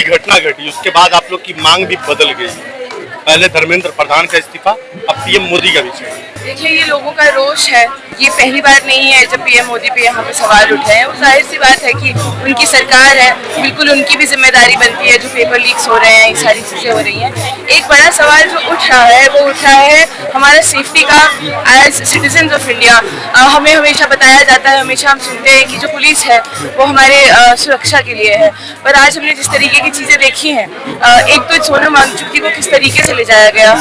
घटना घटी उसके बाद आप लोग की मांग भी बदल गई। पहले धर्मेंद्र प्रधान का इस्तीफा, अब पीएम मोदी का विषय। देखिए, ये लोगों का रोष है। ये पहली बार नहीं है जब पीएम मोदी पे यहाँ पे सवाल उठे हैं। वो जाहिर सी बात है कि उनकी सरकार है, बिल्कुल उनकी भी जिम्मेदारी बनती है। जो पेपर लीक्स हो रहे हैं, ये सारी चीज़ें हो रही हैं। एक बड़ा सवाल जो उठ रहा है वो उठ रहा है हमारा सेफ्टी का। एज सिटीजन ऑफ इंडिया हमें हमेशा बताया जाता है, हमेशा हम सुनते हैं कि जो पुलिस है वो हमारे सुरक्षा के लिए है। पर आज हमने जिस तरीके की चीज़ें देखी हैं, एक तो सोनम वांगचुक को किस तरीके से ले जाया गया,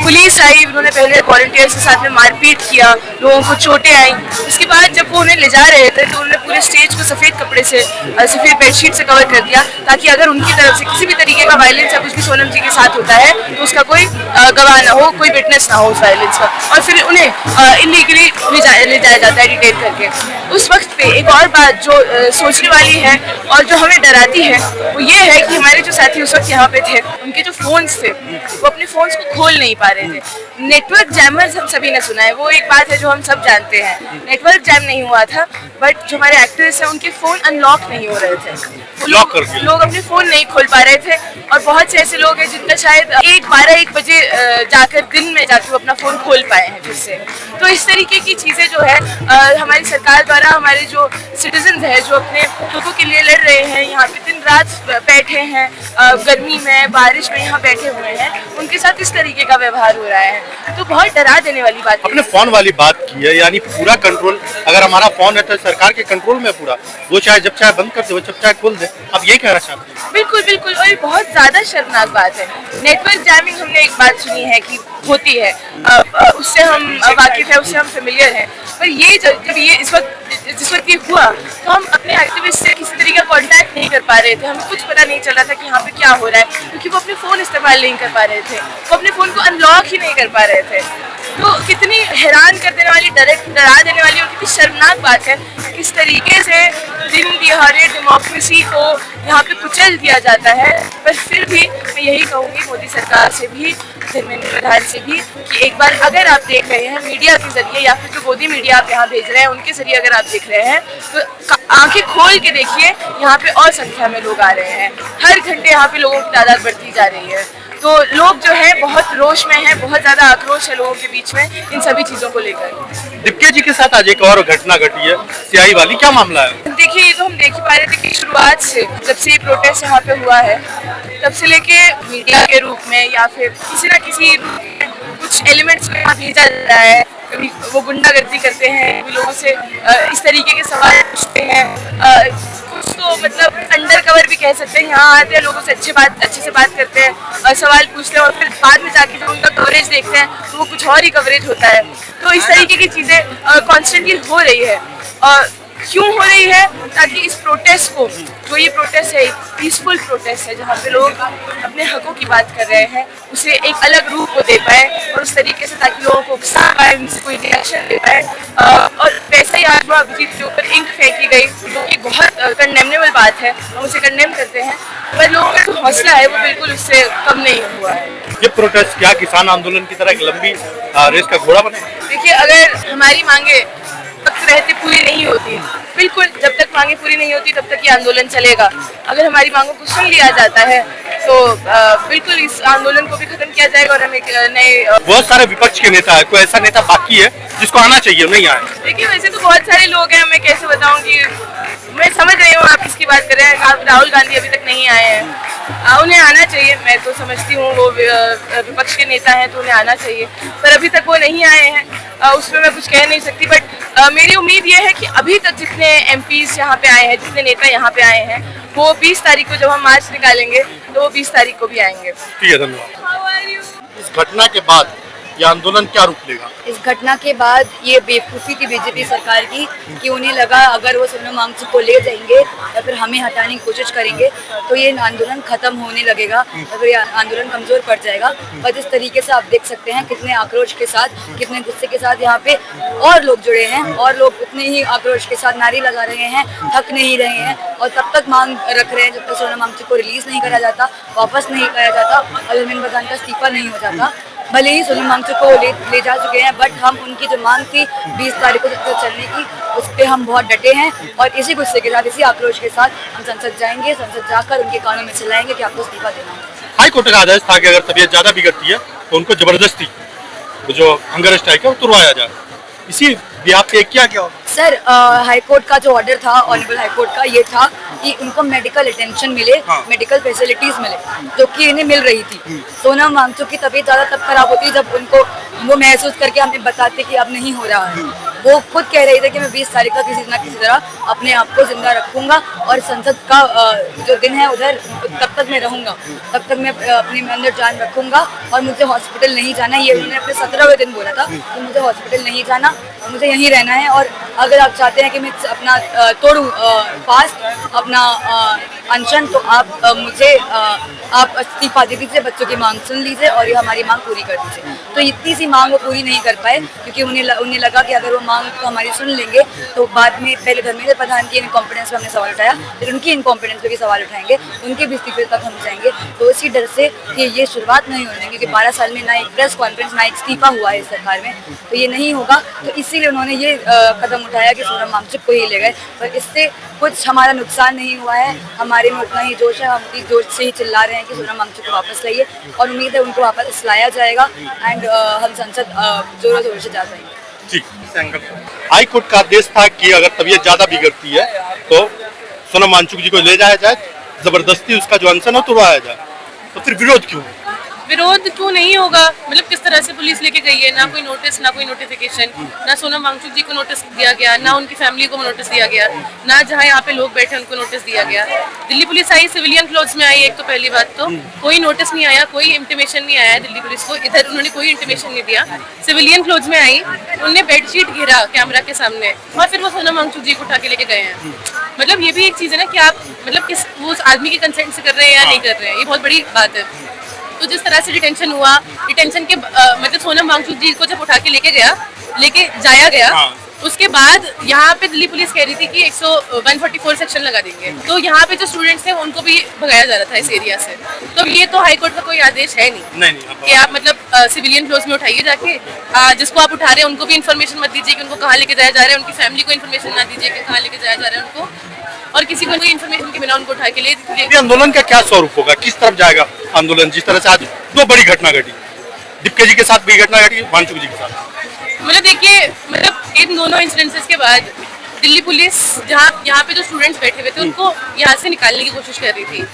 पुलिस आई, उन्होंने पहले वॉलंटियर्स के साथ में मारपीट किया, लोगों को चोटें आई। उसके बाद जब वो उन्हें ले जा रहे थे तो उन्होंने पूरे स्टेज को सफ़ेद कपड़े से, सफ़ेद बेडशीट से कवर कर दिया, ताकि अगर उनकी तरफ से किसी भी तरीके का वायलेंस या कुछ भी सोनम जी के साथ होता है तो उसका कोई गवाह ना हो, कोई विटनेस ना हो उस वायलेंस का। और फिर उन्हें इलीगली ले जाया जाता है डिटेन करके। उस वक्त पे एक और बात जो सोचने वाली है और जो हमें डराती है वो ये है कि हमारे जो साथी उस वक्त यहाँ पे थे, उनके जो फोन्स थे वो अपने फोन्स को खोल नहीं पा रहे थे। नेटवर्क जैमर्स हम सभी ने सुना है, वो एक बात है जो हम सब जानते हैं। नेटवर्क जैम नहीं हुआ था, बट जो हमारे एक्टर्स हैं उनके फोन अनलॉक नहीं हो रहे थे। लोग अपने फोन नहीं खोल पा रहे थे। और बहुत से ऐसे लोग हैं जिनका शायद 1 बजे जाकर दिन में जाकर वो अपना फोन खोल पाए हैं फिर से। तो इस तरीके की चीज़ें जो है हमारी सरकार द्वारा हमारे जो सिटीजन है जो अपने हकों के लिए लड़ रहे हैं, यहाँ पे दिन रात बैठे हैं, गर्मी में बारिश में यहाँ बैठे हुए हैं, उनके साथ इस तरीके का व्यवहार हो रहा है। तो बहुत डरा देने वाली बात है। अपने फोन वाली बात की है, यानी पूरा कंट्रोल अगर हमारा फोन है तो सरकार के कंट्रोल में पूरा, वो चाहे जब चाहे बंद कर दे, वो जब चाहे खोल दे। अब ये कहना चाहते हैं? बिल्कुल बिल्कुल, और ये बहुत ज़्यादा शर्मनाक बात है। नेटवर्क जैमिंग हमने एक बात सुनी है कि होती है, उससे हम वाकिफ है, उससे हम फेमिलियर हैं। पर ये जब ये जिस वक्त ये हुआ तो हम अपने एक्टिविस्ट से किसी तरीके का कांटेक्ट नहीं कर पा रहे थे। हमें कुछ पता नहीं चल रहा था कि यहाँ पे क्या हो रहा है, क्योंकि वो अपने फ़ोन इस्तेमाल नहीं कर पा रहे थे, वो अपने फ़ोन को अनलॉक ही नहीं कर पा रहे थे। तो कितनी हैरान कर देने वाली, डरा देने वाली और कितनी शर्मनाक बात है किस तरीके से दिन दिहाड़े डेमोक्रेसी को यहाँ पे कुचल दिया जाता है। पर फिर भी मैं यही कहूँगी मोदी सरकार से भी, धर्मेंद्र प्रधान से भी, कि एक बार अगर आप देख रहे हैं मीडिया के जरिए या फिर जो मोदी मीडिया आप यहाँ भेज रहे हैं उनके जरिए अगर आप देख रहे हैं तो आंखें खोल के देखिए, यहाँ पे और संख्या में लोग आ रहे हैं। हर घंटे यहाँ पे लोगों की तादाद बढ़ती जा रही है। तो लोग जो है बहुत रोष में है, बहुत ज़्यादा आक्रोश है लोगों के बीच में इन सभी चीज़ों को लेकर। दीपिका जी के साथ आज एक और घटना घटी है, सियाही वाली, क्या मामला है? देखिए, ये तो हम देख ही पा रहे थे कि शुरुआत से जब से ये प्रोटेस्ट यहाँ पे हुआ है तब से लेके मीडिया के रूप में या फिर किसी ना किसी कुछ एलिमेंट्स को यहाँ भेजा जा रहा है। कभी वो गुंडागर्दी करते हैं, कभी लोगों से इस तरीके के सवाल पूछते हैं, कुछ तो मतलब अंडर कवर भी कह सकते हैं। यहाँ आते हैं, लोगों से अच्छे से बात करते हैं, सवाल पूछते हैं और फिर बाद में जाके जब उनका कवरेज देखते हैं तो वो कुछ और ही कवरेज होता है। तो इस तरीके की चीज़ें कॉन्स्टेंटली हो रही है। और क्यों हो रही है? ताकि इस प्रोटेस्ट को, जो ये प्रोटेस्ट है, पीसफुल प्रोटेस्ट है जहाँ पे लोग अपने हकों की बात कर रहे हैं, उसे एक अलग रूप को दे पाए और उस तरीके से ताकि लोगों को उकसा पाए, उनसे कोई रिएक्शन दे पाए। और वैसे ही आज वो अभिजीत के ऊपर इंक फेंकी गई, जो कि बहुत कंडेमनेबल बात है, हम उसे कंडेम करते हैं। पर लोगों का जो हौसला है वो बिल्कुल उससे कम नहीं हुआ है। ये प्रोटेस्ट क्या किसान आंदोलन की तरह एक लंबी रेस का घोड़ा बने? देखिए, अगर हमारी मांगे वक्त रहते पूरी नहीं होती, बिल्कुल जब तक मांगे पूरी नहीं होती तब तक ये आंदोलन चलेगा। अगर हमारी मांगों को सुन लिया जाता है तो बिल्कुल इस आंदोलन को भी खत्म किया जाएगा और हम एक नए। बहुत सारे विपक्ष के नेता है, कोई ऐसा नेता बाकी है जिसको आना चाहिए, नहीं आए? देखिए, वैसे तो बहुत सारे लोग हैं, मैं कैसे बताऊं कि मैं समझ रही हूँ आप किसकी बात कर रहे हैं। राहुल गांधी अभी तक नहीं आए हैं, उन्हें आना चाहिए। मैं तो समझती हूँ वो विपक्ष के नेता हैं तो उन्हें आना चाहिए, पर अभी तक वो नहीं आए हैं, उस पर मैं कुछ कह नहीं सकती। बट मेरी उम्मीद ये है कि अभी तक जितने एमपीज यहाँ पे आए हैं, जितने नेता यहाँ पे आए हैं, वो 20 तारीख को जब हम मार्च निकालेंगे तो वो 20 तारीख को भी आएंगे। ठीक है, धन्यवाद। इस घटना के बाद ये आंदोलन क्या रूप लेगा? इस घटना के बाद ये बेवकूफ़ी थी बीजेपी सरकार की कि उन्हें लगा अगर वो सोनम वांगचुक को ले जाएंगे या फिर हमें हटाने की कोशिश करेंगे तो ये आंदोलन खत्म होने लगेगा, अगर ये आंदोलन कमज़ोर पड़ जाएगा। और जिस तरीके से आप देख सकते हैं कितने आक्रोश के साथ, कितने गुस्से के साथ यहाँ पे और लोग जुड़े हैं और लोग उतने ही आक्रोश के साथ नारे लगा रहे हैं, थक नहीं रहे हैं और तब तक मांग रख रहे हैं जब तक सोनम वांगचुक को रिलीज़ नहीं करा जाता, वापस नहीं करा जाता और धर्मेंद्र प्रधान का इस्तीफा नहीं हो जाता। भले ही सोनम वांगचुक को ले जा चुके हैं, बट हम उनकी जो मांग थी 20 तारीख को तक चलने की, उस पर हम बहुत डटे हैं और इसी गुस्से के साथ, इसी आक्रोश के साथ हम संसद जाएंगे। संसद जाकर उनके कानों में चिल्लाएंगे कि आपको इस्तीफा देना है। हाई कोर्ट का आदेश था कि अगर तबीयत ज्यादा बिगड़ती है तो उनको जबरदस्ती वो जो हंगर स्ट्राइक है वो तुड़वाया जाए, इसी बिहाफ पे क्या क्या होगा? सर, हाई कोर्ट का जो ऑर्डर था, ऑनरेबल हाई कोर्ट का, ये था कि उनको मेडिकल अटेंशन मिले, हाँ। मेडिकल फैसिलिटीज मिले, जो कि इन्हें मिल रही थी। सोनम वांगचुक की तबीयत ज़्यादा तब खराब होती जब उनको वो महसूस करके हमें बताते कि अब नहीं हो रहा है। वो खुद कह रहे थे कि मैं 20 तारीख का किसी न किसी तरह अपने आप को जिंदा रखूंगा और संसद का जो दिन है उधर तब तक मैं रहूंगा, तब तक मैं अपने अंदर जान रखूंगा और मुझे हॉस्पिटल नहीं जाना। ये उन्होंने अपने 17वें दिन बोला था कि मुझे हॉस्पिटल नहीं जाना, मुझे यहीं रहना है। और अगर आप चाहते हैं कि मैं अपना तोड़ूं फास्ट अपना अनशन, तो आप मुझे आप इस्तीफा दे दीजिए, बच्चों की मांग सुन लीजिए और ये हमारी मांग पूरी कर दीजिए। तो इतनी सी मांग वो पूरी नहीं कर पाए क्योंकि उन्हें लगा कि अगर वो मांग को हमारी सुन लेंगे तो बाद में पहले धर्मेंद्र प्रधान की इनकॉम्पिटेंस पर हमने सवाल उठाया, फिर उनकी इनकॉम्पिटेंस पर भी सवाल उठाएंगे, उनके भी इस्तीफे तक हम जाएंगे। तो इसी डर से कि ये शुरुआत नहीं होने देंगे, क्योंकि 12 साल में ना एक प्रेस कॉन्फ्रेंस ना एक इस्तीफा हुआ है इस सरकार में, तो ये नहीं होगा। तो इसीलिए उन्होंने ये कदम उठाया कि सोनम वांगचुक को ही ले गए। पर इससे कुछ हमारा नुकसान नहीं हुआ है, हमारे में उतना ही जोश है, हम उसी जोश से ही चिल्ला रहे हैं कि सोनम वांगचुक को वापस लाइए और उम्मीद है उनको वापस लाया जाएगा एंड हम संसद जोरों शोरों से जा पाएंगे। हाई कोर्ट का आदेश था कि अगर तबीयत ज्यादा बिगड़ती है तो सोनम वांगचुक जी को ले जाया जाए, जबरदस्ती उसका जो अनशन है तुड़वाया जाए, तो फिर विरोध क्यों? विरोध क्यों नहीं होगा? मतलब किस तरह से पुलिस लेके गई है, ना कोई नोटिस, ना कोई नोटिफिकेशन, ना सोनम वांगचुक जी को नोटिस दिया गया, ना उनकी फैमिली को नोटिस दिया गया, ना जहाँ यहाँ पे लोग बैठे उनको नोटिस दिया गया। दिल्ली पुलिस आई सिविलियन क्लोथ्स में आई, एक तो पहली बात तो कोई नोटिस नहीं आया, कोई इंटीमेशन नहीं आया दिल्ली पुलिस को, इधर उन्होंने कोई इंटीमेशन नहीं दिया। सिविलियन क्लोथ्स में आई, उन्होंने बेडशीट घेरा कैमरा के सामने और फिर वो सोनम वांगचुक जी को उठा के लेके गए हैं। मतलब ये भी एक चीज़ है ना कि आप मतलब किस उस आदमी के कंसेंट से कर रहे हैं या नहीं कर रहे हैं, ये बहुत बड़ी बात है। तो जिस तरह से डिटेंशन हुआ, डिटेंशन के मतलब सोनम वांगचुक जी को जब उठा के लेके जाया गया, उसके बाद यहाँ पे दिल्ली पुलिस कह रही थी कि 144 सेक्शन लगा देंगे, तो यहाँ पे जो स्टूडेंट्स हैं उनको भी भगाया जा रहा था इस एरिया से। तो ये तो हाई कोर्ट का कोई आदेश है नहीं कि आप मतलब सिविलियन क्लोज में उठाइए जाके, जिसको आप उठा रहे हैं उनको भी इन्फॉर्मेशन मत दीजिए कि उनको कहाँ लेके जाया जा रहा है, उनकी फैमिली को इन्फॉर्मेशन ना दीजिए कि कहाँ लेके जाया जा रहा है उनको, और किसी को कोई इन्फॉर्मेशन के बिना उनको उठा के ले दीजिए। आंदोलन का क्या स्वरूप होगा, किस तरफ जाएगा आंदोलन? जिस तरह से आज दो बड़ी घटना घटी, दीपके जी के साथ भी घटना घटी, वांगचुक जी के साथ। मतलब देखिए, मतलब इन दोनों इंसिडेंसेस के बाद दिल्ली पुलिस जहाँ यहाँ पे जो स्टूडेंट्स बैठे हुए थे उनको यहाँ से निकालने की कोशिश कर रही थी।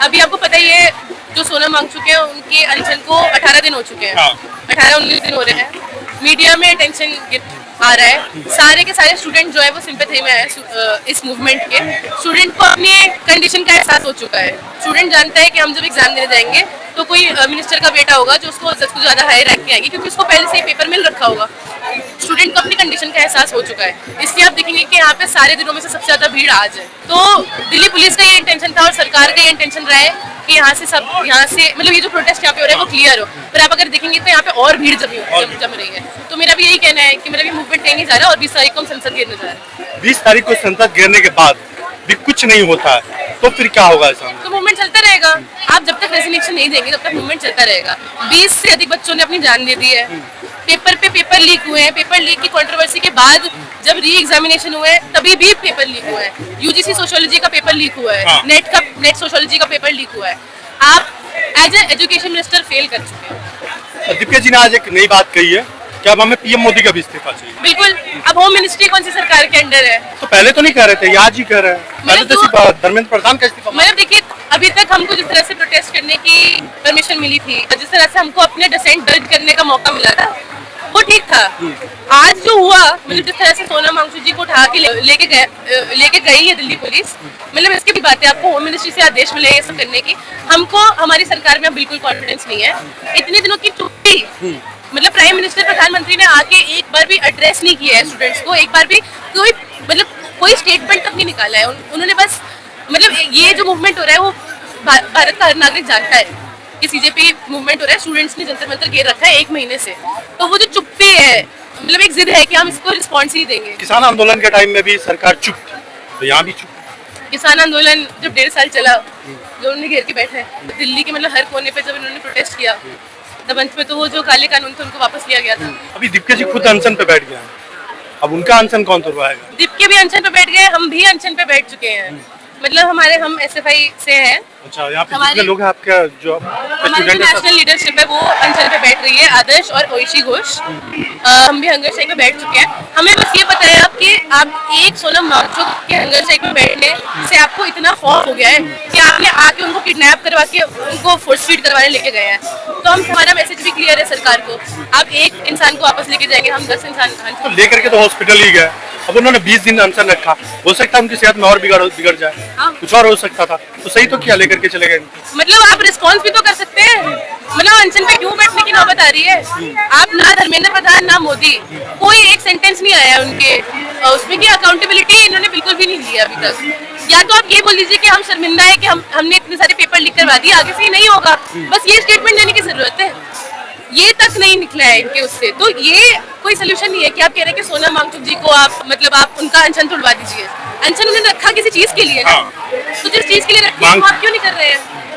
अभी आपको पता ही है जो सोनम वांगचुक हैं उनके अनशन को 18 दिन हो चुके हैं, 18-19 दिन हो रहे हैं। मीडिया में टेंशन आ रहा है, सारे के सारे स्टूडेंट जो है वो सिंपैथी में है इस मूवमेंट के। स्टूडेंट को अपनी कंडीशन का एहसास हो चुका है, स्टूडेंट जानता है कि हम जब एग्जाम देने जाएंगे तो कोई मिनिस्टर का बेटा होगा जो उसको 10 को ज़्यादा हाई रैंक की आएगी, क्योंकि उसको पहले से ही पेपर मिल रखा होगा। स्टूडेंट को अपनी कंडीशन का एहसास हो चुका है, इसलिए आप देखेंगे कि यहाँ पे सारे दिनों में से सबसे ज़्यादा भीड़ आज है। तो दिल्ली पुलिस का ये इंटेंशन था और सरकार का ये इंटेंशन रहा है कि यहाँ से मतलब ये जो प्रोटेस्ट यहाँ पे हो रहा है वो क्लियर हो। पर आप अगर देखेंगे तो यहाँ पे और भीड़ जम रही है। तो मेरा भी यही कहना है कि मेरा भी मूवमेंट कहीं नहीं जा रहा और 20 तारीख को हम संसद घेरने जा रहे हैं। 20 तारीख को संसद घेरने के बाद भी कुछ नहीं होता है तो फिर क्या होगा? ऐसा तो मूवमेंट चलता रहेगा। आप जब तक रेजिग्नेशन नहीं देंगे तब तक मूवमेंट चलता रहेगा। 20 से अधिक बच्चों ने अपनी जान दे दी है। पेपर लीक हुए हैं, पेपर लीक की कंट्रोवर्सी के बाद जब री एग्जामिनेशन हुए तभी भी पेपर लीक हुआ है। यूजीसी सोशियोलॉजी का पेपर लीक हुआ है, नेट सोशियोलॉजी का पेपर लीक हुआ है। आप as a education minister fail कर चुके हैं। दीपिका जी ने आज एक नई बात कही है कि अब हमें पीएम मोदी का भी इस्तीफा चाहिए। बिल्कुल, अब होम मिनिस्ट्री कौन सी सरकार के अंडर है? तो पहले तो नहीं कह रहे थे, आज ही कह रहे हैं। पहले तो सिर्फ धर्मेंद्र प्रधान का इस्तीफा। मतलब देखिए, अभी तक हमको जिस तरह से प्रोटेस्ट करने की परमिशन मिली थी, जिस तरह से हमको अपने डिसेंट दर्ज करने का मौका मिला था, वो ठीक था। आज जो हुआ, मतलब जिस तरह से सोनम वांगचुक जी को उठा के लेके गई है दिल्ली पुलिस, मतलब इसकी भी बात है। आपको होम मिनिस्ट्री से आदेश मिले ये सब करने की, हमको हमारी सरकार में बिल्कुल कॉन्फिडेंस नहीं है। इतने दिनों की चुप्पी, मतलब प्राइम मिनिस्टर प्रधानमंत्री ने आके एक बार भी एड्रेस नहीं किया है स्टूडेंट्स को, एक बार भी कोई स्टेटमेंट तक नहीं निकाला है। उन्होंने बस मतलब ये जो मूवमेंट हो रहा है वो भारत का हर नागरिक जानता है कि सीजेपी मूवमेंट हो रहा है, स्टूडेंट्स ने जंतर मंतर घेर रखा है 1 महीने से। तो वो जो चुप्पी है, मतलब एक जिद है कि हम इसको रिस्पॉन्स ही देंगे। किसान आंदोलन के टाइम में भी सरकार चुप थी, तो यहाँ भी चुप। किसान आंदोलन जब 1.5 साल चला, जो उन्होंने घेर के बैठे दिल्ली के मतलब हर कोने पे जब इन्होंने प्रोटेस्ट किया, तब अंत में तो वो जो काले कानून थे उनको वापस लिया गया था। अभी दीपिका जी खुद अनशन पे बैठ गए हैं, अब उनका अनशन कौन तुड़वाएगा? दीप के भी अनशन पे बैठ गए, हम भी अनशन पे बैठ चुके हैं। मतलब हम SFI से हैं। अच्छा, यहाँ पे हमारी- जितने लोग हैं आपका जो हमारी जो स्टूडेंट है नेशनल लीडरशिप है वो अनशन पे बैठ रही है, आदर्श और ओइशी घोष। हम भी हंगर स्ट्राइक पे बैठ चुके हैं। हमें बस ये पता है कि आप एक सोनम वांगचुक के हंगर स्ट्राइक पे बैठने से आपको इतना खौफ हो गया है कि आपने आके उनको किडनैप करवा के उनको फोर्स फीड करवाने लेके गए हैं। तो हमारा मैसेज भी क्लियर है सरकार को, आप एक इंसान को वापस लेके जाएंगे, हम 10 इंसान तो लेकर के तो हॉस्पिटल ही गए, अब उन्होंने 20 दिन अनशन रखा, हो सकता है उनकी सेहत में और बिगड़ जाए, हाँ। कुछ और हो सकता था, तो सही तो किया लेकर के चले गए। मतलब आप रिस्पॉन्स भी तो कर सकते हैं। मतलब अनशन पे क्यों बैठने की नौबत आ रही है? आप ना धर्मेंद्र प्रधान ना मोदी, कोई एक सेंटेंस नहीं आया उनके उसमें कि अकाउंटेबिलिटी इन्होंने बिल्कुल भी नहीं लिया अभी तक। या तो आप ये बोल दीजिए कि हम शर्मिंदा है कि हमने इतने सारे पेपर लीक करवा दिए, आगे से ये नहीं होगा, बस ये स्टेटमेंट देने की जरूरत है। ये तक नहीं निकला है इनके उससे, तो ये कोई सोल्यूशन नहीं है कि आप कह रहे हैं कि सोनम वांगचुक जी को आप उनका अनशन तोड़वा दीजिए। अनशन उन्होंने रखा किसी चीज के लिए ना, तो जिस चीज के लिए रखा है वो आप क्यों नहीं कर रहे हैं?